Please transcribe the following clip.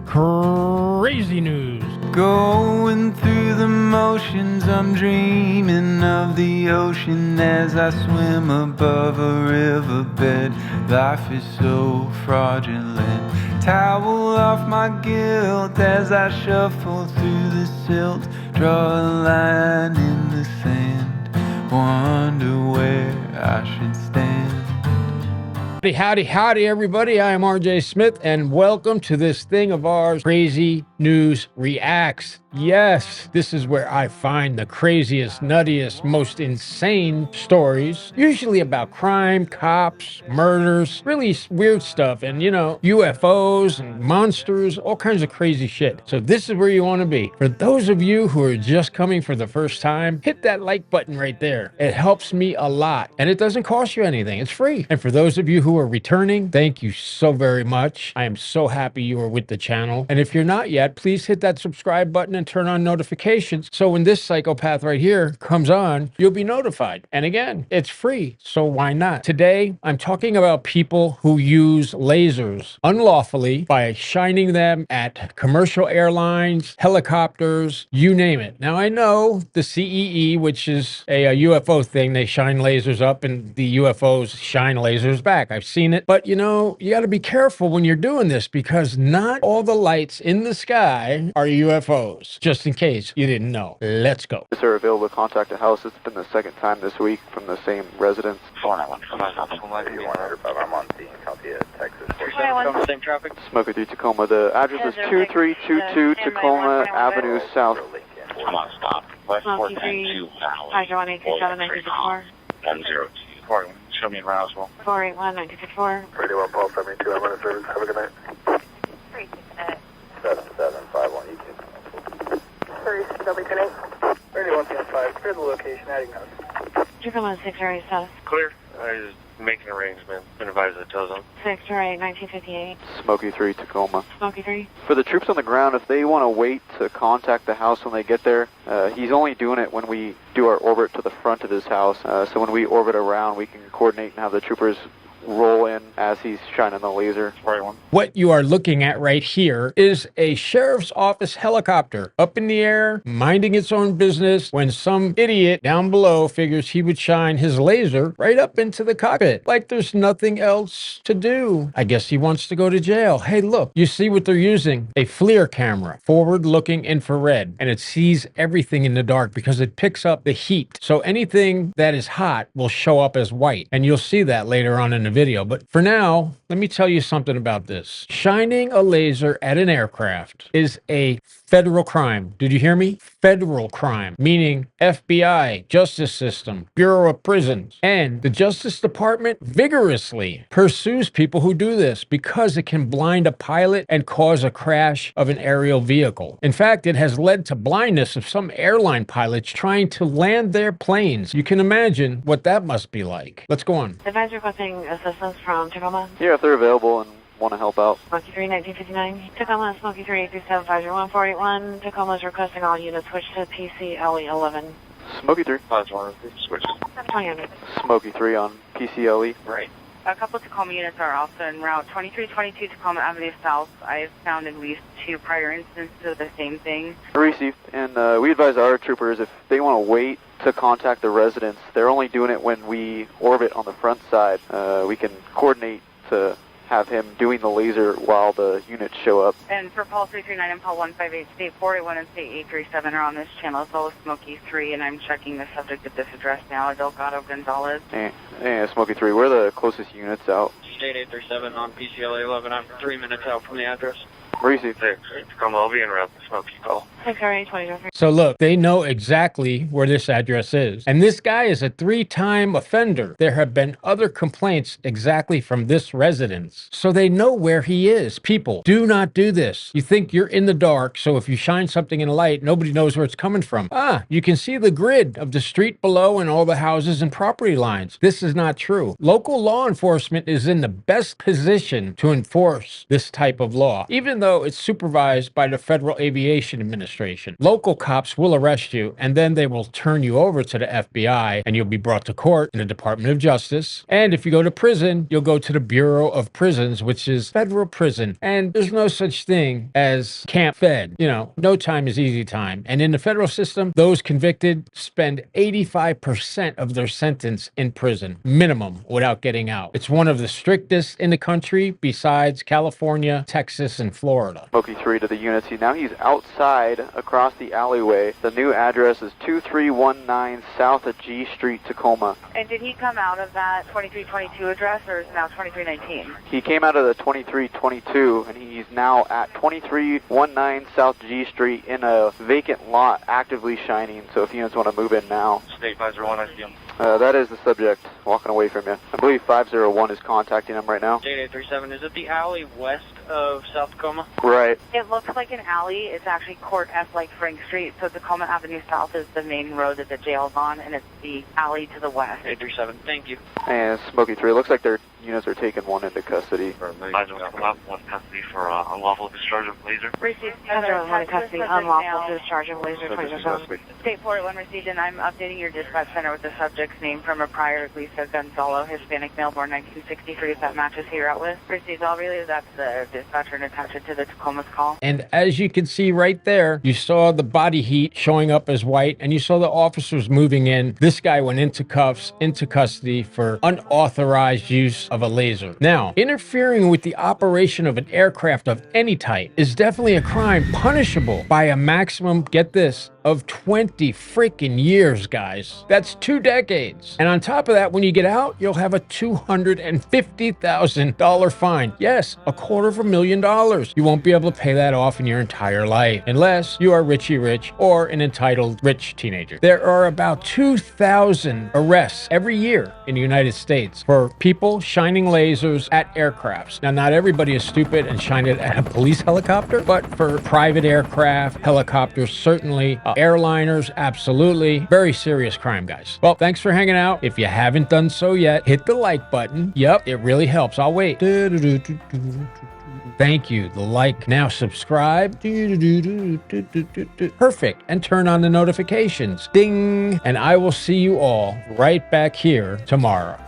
Crazy news. Going through the motions, I'm dreaming of the ocean as I swim above a riverbed. Life is so fraudulent. Towel off my guilt as I shuffle through the silt. Draw a line in the sand, wonder where I should stand. Howdy, everybody. I am RJ Smith, and welcome to this thing of ours, Crazy News Reacts. Yes, this is where I find the craziest, nuttiest, most insane stories, usually about crime, cops, murders, really weird stuff, and UFOs and monsters, all kinds of crazy shit. So this is where you want to be. For those of you who are just coming for the first time, hit that like button right there. It helps me a lot, and it doesn't cost you anything. It's free. And for those of you who are returning, thank you so very much. I am so happy you are with the channel. And if you're not yet, please hit that subscribe button and turn on notifications. So when this psychopath right here comes on, you'll be notified. And again, it's free. So why not? Today, I'm talking about people who use lasers unlawfully by shining them at commercial airlines, helicopters, you name it. Now I know the CEE, which is a UFO thing, they shine lasers up and the UFOs shine lasers back. I've seen it. But you got to be careful when you're doing this because not all the lights in the sky are UFOs. Just in case you didn't know. Let's go. Sir, available to contact the house. It's been the second time this week from the same residence. 491. I'm on scene, cultivated, Texas. Same traffic. Smoker 3 Tacoma. The address is 2322 Tacoma Avenue South. I'm on stop. West Smoky 492 102. 102. Show me in Roswell. 481 964. 31 Paul 72. I'm on a service. Have a good night. 7751. You can. 31 5. Clear the location. Adding house. Tacoma 608 South. Clear. I was making arrangements. Been advised of the tow zone. 608 1958. Smoky 3 Tacoma. Smoky 3. For the troops on the ground, if they want to wait to contact the house when they get there, he's only doing it when we do our orbit to the front of his house. So when we orbit around, we can coordinate and have the troopers roll in as he's shining the laser. What you are looking at right here is a sheriff's office helicopter up in the air, minding its own business, when some idiot down below figures he would shine his laser right up into the cockpit, like there's nothing else to do. I guess he wants to go to jail. Hey, look, you see what they're using? A FLIR camera, forward-looking infrared, and it sees everything in the dark because it picks up the heat. So anything that is hot will show up as white, and you'll see that later on in the video. But for now, let me tell you something about this. Shining a laser at an aircraft is a federal crime. Did you hear me? Federal crime, meaning FBI, Justice System, Bureau of Prisons, and the Justice Department vigorously pursues people who do this because it can blind a pilot and cause a crash of an aerial vehicle. In fact, it has led to blindness of some airline pilots trying to land their planes. You can imagine what that must be like. Let's go on. Advise requesting assistance from Tacoma. Yeah, if they're available and want to help out. Smoky 3 1959. Tacoma Smoky 3 837 501 481. Tacoma is requesting all units switch to PCLE 11. Smoky 3. Switch. 2000. Smoky 3 on PCLE. Right. A couple Tacoma units are also en route. 2322 Tacoma Avenue South. I've found at least 2 prior instances of the same thing. Received. And we advise our troopers if they want to wait to contact the residents, they're only doing it when we orbit on the front side. We can coordinate to have him doing the laser while the units show up. And for Paul 339 and Paul 158, State 481 and State 837 are on this channel, as well as Smoky 3, and I'm checking the subject at this address now, Delgado Gonzalez. Yeah, Smoky 3, where are the closest units out? State 837 on PCLA 11. I'm 3 minutes out from the address. Received. Tacoma, I'll be en route. Smoky call. 608 2003. So look, they know exactly where this address is. And this guy is a 3-time offender. There have been other complaints exactly from this residence. So they know where he is. People, do not do this. You think you're in the dark, so if you shine something in a light, nobody knows where it's coming from. You can see the grid of the street below and all the houses and property lines. This is not true. Local law enforcement is in the best position to enforce this type of law, even though it's supervised by the Federal Aviation Administration. administration. Local cops will arrest you, and then they will turn you over to the FBI, and you'll be brought to court in the Department of Justice. And if you go to prison, you'll go to the Bureau of Prisons, which is federal prison. And there's no such thing as Camp Fed. You know, no time is easy time. And in the federal system, those convicted spend 85% of their sentence in prison, minimum, without getting out. It's one of the strictest in the country besides California, Texas, and Florida. Smokey 3 to the unity. Now he's outside across the alleyway. The new address is 2319 South of G Street, Tacoma. And did he come out of that 2322 address, or is it now 2319? He came out of the 2322, and he's now at 2319 South G Street in a vacant lot, actively shining. So if units want to move in now. State 501, I see him. That is the subject walking away from you. I believe 501 is contacting him right now. J837, is it the alley west of South Tacoma? Right. It looks like an alley. It's actually Court F like Frank Street. So Tacoma Avenue South is the main road that the jail's on, and it's the alley to the west. 837, thank you. And Smokey 3, it looks like their units are taking one into custody. I don't come up one custody for unlawful discharge of laser. Received. One custody, unlawful discharge of laser 27. State 481 received, and I'm updating your dispatch center with the subject's name from a prior Lisa Gonzalo, Hispanic male, born 1963. If that matches who you're out with. Received. I'll relay that to the dispatcher and attach it to the Tacoma's call. And as you can see right there, you saw the body heat showing up as white, and you saw the officers moving in. This guy went into cuffs, into custody for unauthorized use of a laser. Now, interfering with the operation of an aircraft of any type is definitely a crime punishable by a maximum, get this, of 20 freaking years, guys. That's 2 decades. And on top of that, when you get out, you'll have a $250,000 fine. Yes, $250,000. You won't be able to pay that off in your entire life, unless you are Richie Rich or an entitled rich teenager. There are about 2,000 arrests every year in the United States for people shining lasers at aircrafts. Now, not everybody is stupid and shine it at a police helicopter, but for private aircraft, helicopters, certainly, airliners, absolutely. Very serious crime, guys. Well, thanks for hanging out. If you haven't done so yet, hit the like button. Yep, it really helps. I'll wait. Thank you. The like. Now subscribe. Perfect. And turn on the notifications. Ding. And I will see you all right back here tomorrow.